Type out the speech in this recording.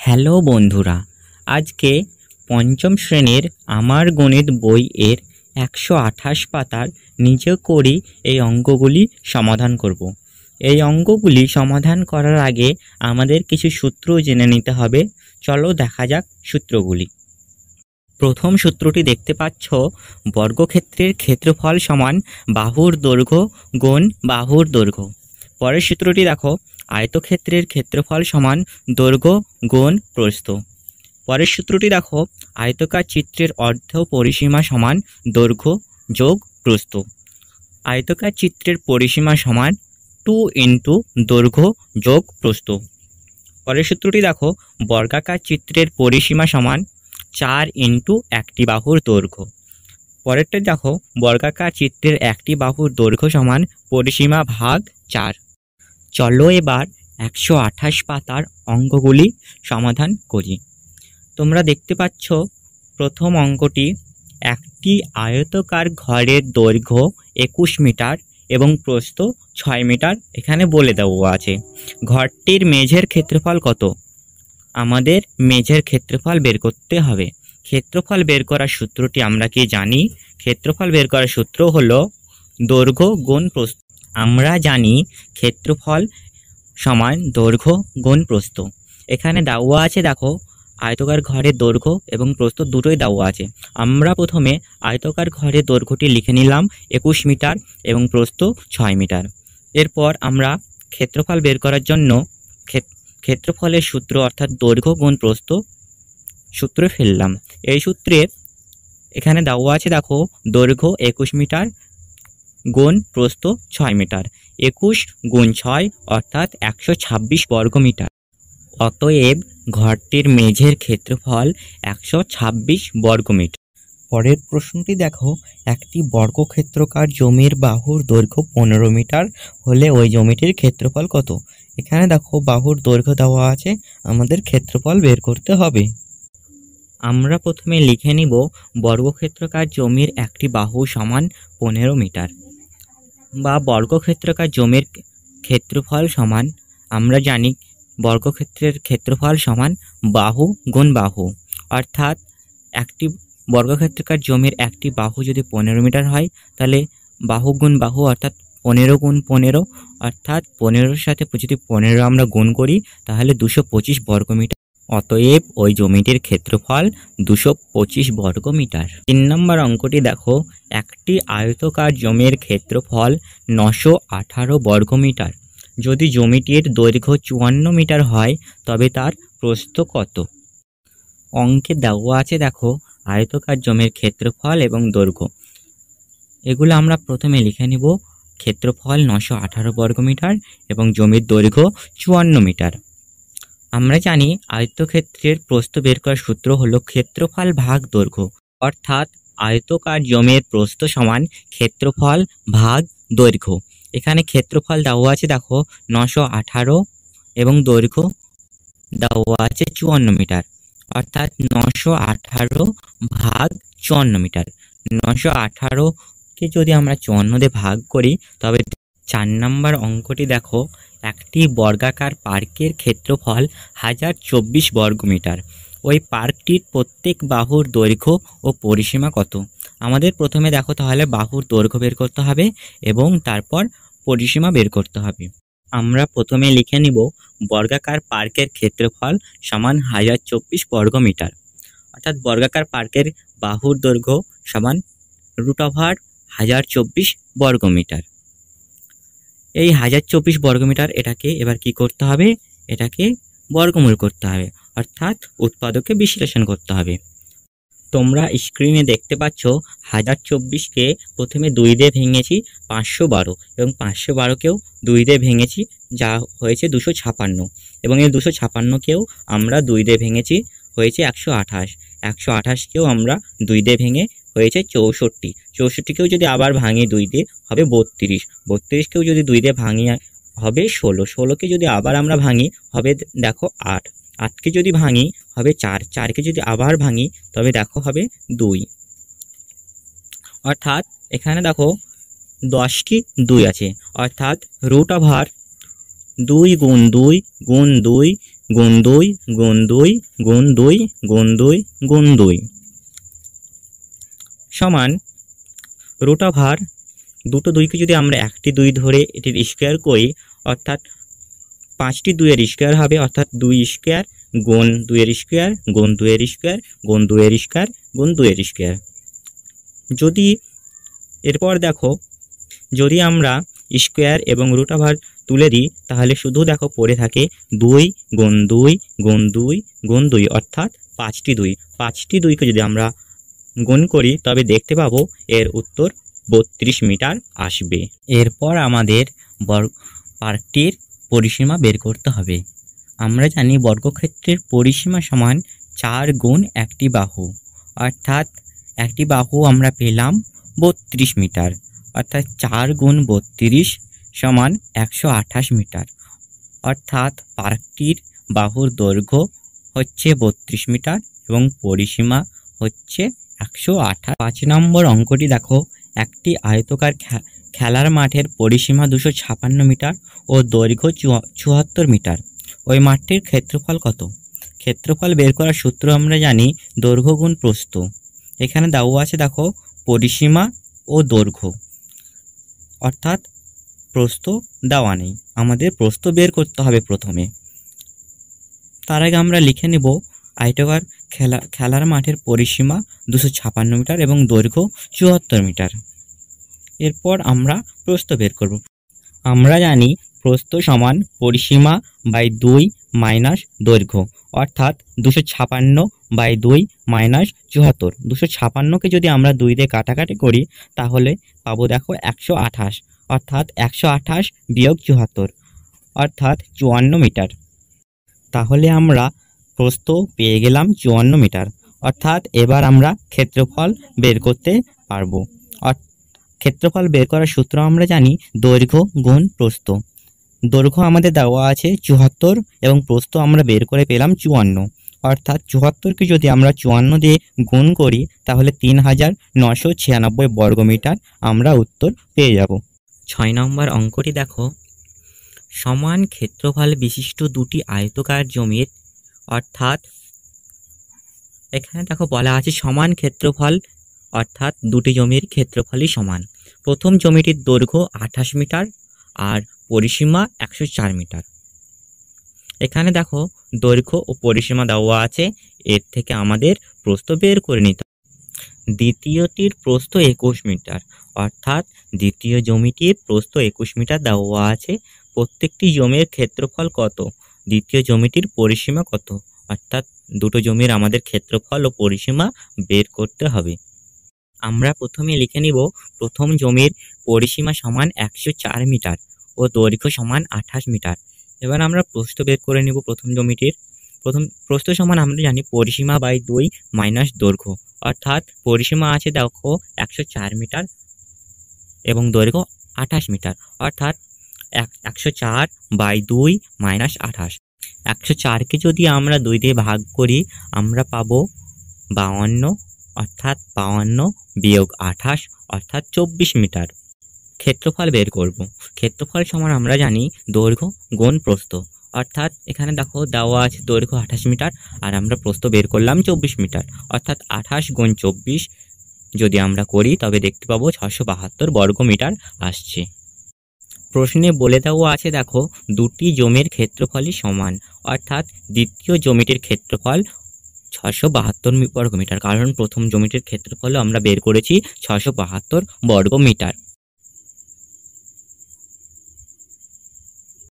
Hello বন্ধুরা, আজকে পঞ্চম শ্রেণীর আমার গণিত বই এর 128 পাতার নিজে করি এই অঙ্কগুলি সমাধান করব। এই অঙ্কগুলি সমাধান করার আগে আমাদের কিছু সূত্র জেনে নিতে হবে। চলো দেখা যাক সূত্রগুলি। প্রথম সূত্রটি দেখতে পাচ্ছ, বর্গক্ষেত্রের ক্ষেত্রফল সমান বাহুর দৈর্ঘ্য গুণ বাহুর দৈর্ঘ্য। পরের সূত্রটি দেখো, আয়তক্ষেত্রের ক্ষেত্রফল সমান দৈর্ঘ্য গুণ প্রস্থ। পরের সূত্রটি দেখো, আয়তকার চিত্রের অর্ধ পরিসীমা সমান দৈর্ঘ্য যোগ প্রস্থ। আয়তকার চিত্রের পরিসীমা সমান 2 ইন্টু দৈর্ঘ্য যোগ প্রস্থ। পরের সূত্রটি দেখো, বর্গাকার চিত্রের পরিসীমা সমান 4 ইন্টু একটি বাহুর দৈর্ঘ্য। পরেরটা দেখো, বর্গাকার চিত্রের একটি বাহুর দৈর্ঘ্য সমান পরিসীমা ভাগ 4। চলো এবার 128 পাতার অঙ্কগুলি সমাধান করি। তোমরা দেখতে পাচ্ছ প্রথম অঙ্কটি, একটি আয়তকার ঘরের দৈর্ঘ্য 21 মিটার এবং প্রস্থ 6 মিটার এখানে বলে দেওয়া আছে। ঘরটির মেঝের ক্ষেত্রফল কত? আমাদের মেঝের ক্ষেত্রফল বের করতে হবে। ক্ষেত্রফল বের করার সূত্রটি আমরা কি জানি? ক্ষেত্রফল বের করার সূত্র হলো দৈর্ঘ্য গুণ প্রস্থ। আমরা জানি ক্ষেত্রফল সমান দৈর্ঘ্য গুণ প্রস্থ। এখানে দেওয়া আছে, দেখো আয়তকার ঘরের দৈর্ঘ্য এবং প্রস্থ দুটোই দেওয়া আছে। আমরা প্রথমে আয়তকার ঘরের দৈর্ঘ্যটি লিখে নিলাম 21 মিটার এবং প্রস্থ 6 মিটার। এরপর আমরা ক্ষেত্রফল বের করার জন্য ক্ষেত্রফলের সূত্র অর্থাৎ দৈর্ঘ্য গুণ প্রস্থ সূত্রে ফেললাম। এই সূত্রে এখানে দেওয়া আছে, দেখো দৈর্ঘ্য 21 মিটার গুণ প্রস্থ 6 মিটার। 21 গুণ 6 অর্থাৎ 126 বর্গমিটার। অতএব ঘরটির মেঝের ক্ষেত্রফল 126 বর্গমিটার। পরের প্রশ্নটি দেখো, একটি বর্গক্ষেত্রাকার জমির বাহুর দৈর্ঘ্য 15 মিটার হলে ওই জমিটির ক্ষেত্রফল কত? এখানে দেখো বাহুর দৈর্ঘ্য দেওয়া আছে, আমাদের ক্ষেত্রফল বের করতে হবে। আমরা প্রথমে লিখে নিব বর্গক্ষেত্রাকার জমির একটি বাহু সমান 15 মিটার, বা বর্গক্ষেত্রাকার জমির ক্ষেত্রফল সমান, আমরা জানি বর্গক্ষেত্রের ক্ষেত্রফল সমান বাহু গুণ বাহু। অর্থাৎ একটি বর্গক্ষেত্রাকার জমির একটি বাহু যদি 15 মিটার হয়, তাহলে বাহু গুণ বাহু অর্থাৎ 15 গুণ 15, অর্থাৎ 15-র সাথে যদি 15 আমরা গুণ করি তাহলে 225 বর্গমিটার। অতএব ওই জমিটির ক্ষেত্রফল 225 বর্গমিটার। 3 নম্বর অঙ্কটি দেখো, একটি আয়তকার জমির ক্ষেত্রফল 918 বর্গমিটার। যদি জমিটির দৈর্ঘ্য 54 মিটার হয় তবে তার প্রস্থ কত? অঙ্কে দেওয়া আছে, দেখো আয়তকার জমির ক্ষেত্রফল এবং দৈর্ঘ্য। এগুলো আমরা প্রথমে লিখে নিব। ক্ষেত্রফল 918 বর্গমিটার এবং জমির দৈর্ঘ্য 54 মিটার। আমরা জানি আয়তক্ষেত্রের প্রস্থ বের করার সূত্র হলো ক্ষেত্রফল ভাগ দৈর্ঘ্য। অর্থাৎ আয়তকার জমির প্রস্থ সমান ক্ষেত্রফল ভাগ দৈর্ঘ্য। এখানে ক্ষেত্রফল দেওয়া আছে, দেখো 918 এবং দৈর্ঘ্য দেওয়া আছে 54 মিটার। অর্থাৎ 918 ভাগ 54 মিটার। 918কে যদি আমরা 54 দিয়ে ভাগ করি তবে 4 নম্বর অঙ্কটি দেখো, একটি বর্গাকার পার্কের ক্ষেত্রফল 1024 বর্গমিটার। ওই পার্কটির প্রত্যেক বাহুর দৈর্ঘ্য ও পরিসীমা কত? আমাদের প্রথমে দেখো তাহলে বাহুর দৈর্ঘ্য বের করতে হবে এবং তারপর পরিসীমা বের করতে হবে। আমরা প্রথমে লিখে নিব বর্গাকার পার্কের ক্ষেত্রফল সমান 1024 বর্গমিটার। অর্থাৎ বর্গাকার পার্কের বাহুর দৈর্ঘ্য সমান √1024 বর্গমিটার। এই 1024 বর্গমিটার এটাকে এবার কি করতে হবে? এটাকে বর্গমূল করতে হবে, অর্থাৎ উৎপাদকে বিশ্লেষণ করতে হবে। তোমরা স্ক্রিনে দেখতে পাচ্ছ 1024কে প্রথমে 2 দিয়ে ভেঙেছি 512 এবং 512কেও 2 দিয়ে ভেঙেছি, যা হয়েছে 256, এবং এই 256কেও আমরা 2 দিয়ে ভেঙেছি, হয়েছে 128। 128কেও আমরা 2 দিয়ে ভেঙে হয়েছে 64। 64কেও যদি আবার ভাঙি 2 দিয়ে হবে 32। 32কেও যদি 2 দিয়ে ভাঙি হবে 16। 16কে যদি আবার আমরা ভাঙি হবে দেখো 8। 8কে যদি ভাঙি হবে 4। 4কে যদি আবার ভাঙি তবে দেখো হবে 2। অর্থাৎ এখানে দেখো 10টি 2 আছে, অর্থাৎ √2 গুণ 2 গুণ 2 গুণ 2 গুণ 2 গুণ 2 গুণ 2 গুণ 2 সমান রুট ওভার দুটো 2কে যদি আমরা একটি 2 ধরে এটির স্কোয়ার করি অর্থাৎ 5টি 2-এর স্কোয়ার হবে, অর্থাৎ 2 স্কোয়ার গুণ 2-এর স্কোয়ার গুণ 2-এর স্কোয়ার গুণ 2-এর স্কোয়ার গুণ 2-এর স্কোয়ার। যদি এরপর দেখো, যদি আমরা স্কোয়ার এবং রুট ওভার তুলে দিই তাহলে শুধু দেখো পড়ে থাকে 2 গুণ 2 গুণ 2 গুণ 2, অর্থাৎ 5টি 2। 5টি 2কে যদি আমরা গুণ করি তবে দেখতে পাবো এর উত্তর 32 মিটার আসবে। এরপর আমাদের পার্কটির পরিসীমা বের করতে হবে। আমরা জানি বর্গক্ষেত্রের পরিসীমা সমান 4 গুণ একটি বাহু, অর্থাৎ একটি বাহু আমরা পেলাম 32 মিটার, অর্থাৎ 4 গুণ 32 সমান 128 মিটার, অর্থাৎ পার্কটির বাহুর দৈর্ঘ্য হচ্ছে 32 মিটার এবং পরিসীমা হচ্ছে 128। 5 নম্বর অঙ্কটি দেখো, একটি আয়তকার খেলার মাঠের পরিসীমা 256 মিটার ও দৈর্ঘ্য 74 মিটার। ওই মাঠটির ক্ষেত্রফল কত? ক্ষেত্রফল বের করার সূত্র আমরা জানি দৈর্ঘ্য গুণ প্রস্থ। এখানে দেওয়া আছে দেখো পরিসীমা ও দৈর্ঘ্য, অর্থাৎ প্রস্থ দেওয়া নেই, আমাদের প্রস্থ বের করতে হবে প্রথমে। তার আগে আমরা লিখে নেব আয়তকার খেলার মাঠের পরিসীমা 256 মিটার এবং দৈর্ঘ্য 74 মিটার। এরপর আমরা প্রস্থ বের করব। আমরা জানি প্রস্থ সমান পরিসীমা বাই 2 মাইনাস দৈর্ঘ্য, অর্থাৎ 256 বাই 2 মাইনাস 74। 256কে যদি আমরা 2 দিয়ে কাটাকাটি করি তাহলে পাবো দেখো 128, অর্থাৎ 128 বিয়োগ 74 অর্থাৎ 54 মিটার। তাহলে আমরা প্রস্থ পেয়ে গেলাম 54 মিটার, অর্থাৎ এবার আমরা ক্ষেত্রফল বের করতে পারবো। ক্ষেত্রফল বের করার সূত্র আমরা জানি দৈর্ঘ্য গুণ প্রস্থ। দৈর্ঘ্য আমাদের দেওয়া আছে 74 এবং প্রস্থ আমরা বের করে পেলাম 54, অর্থাৎ 74কে যদি আমরা 54 দিয়ে গুণ করি তাহলে 3996 বর্গমিটার আমরা উত্তর পেয়ে যাব। 6 নম্বর অঙ্কটি দেখো, সমান ক্ষেত্রফল বিশিষ্ট দুটি আয়তকার জমির, অর্থাৎ এখানে দেখো বলা আছে সমান ক্ষেত্রফল, অর্থাৎ দুটি জমির ক্ষেত্রফলই সমান। প্রথম জমিটির দৈর্ঘ্য 28 মিটার আর পরিসীমা 104 মিটার। এখানে দেখো দৈর্ঘ্য ও পরিসীমা দেওয়া আছে, এর থেকে আমাদের প্রস্থ বের করে নিতে হবে। দ্বিতীয়টির প্রস্থ 21 মিটার, অর্থাৎ দ্বিতীয় জমিটির প্রস্থ 21 মিটার দেওয়া আছে। প্রত্যেকটি জমির ক্ষেত্রফল কত, দ্বিতীয় জমিটির পরিসীমা কত, অর্থাৎ দুটো জমির আমাদের ক্ষেত্রফল ও পরিসীমা বের করতে হবে। আমরা প্রথমে লিখে নিব প্রথম জমির পরিসীমা সমান 104 মিটার ও দৈর্ঘ্য সমান 28 মিটার। এবার আমরা প্রস্থ বের করে নিব প্রথম জমিটির। প্রস্থ সমান আমরা জানি পরিসীমা বাই 2 মাইনাস দৈর্ঘ্য, অর্থাৎ পরিসীমা আছে দেখো 104 মিটার এবং দৈর্ঘ্য 28 মিটার, অর্থাৎ 104 বাই 2 মাইনাস 28। 104কে যদি আমরা 2 দিয়ে ভাগ করি আমরা পাবো 52, অর্থাৎ 52 বিয়োগ 28 অর্থাৎ 24 মিটার। ক্ষেত্রফল বের করব। ক্ষেত্রফল সমান আমরা জানি দৈর্ঘ্য গুণ প্রস্থ, অর্থাৎ এখানে দেখো দেওয়া আছে দৈর্ঘ্য 28 মিটার আর আমরা প্রস্থ বের করলাম 24 মিটার, অর্থাৎ 28 গুণ 24 যদি আমরা করি তবে দেখতে পাবো 672 বর্গমিটার আসছে। প্রশ্নে বলে দেওয়া আছে দেখো দুটি জমির ক্ষেত্রফলই সমান, অর্থাৎ দ্বিতীয় জমিটির ক্ষেত্রফল 672 বর্গমিটার, কারণ প্রথম জমিটির ক্ষেত্রফল আমরা বের করেছি 672 বর্গমিটার।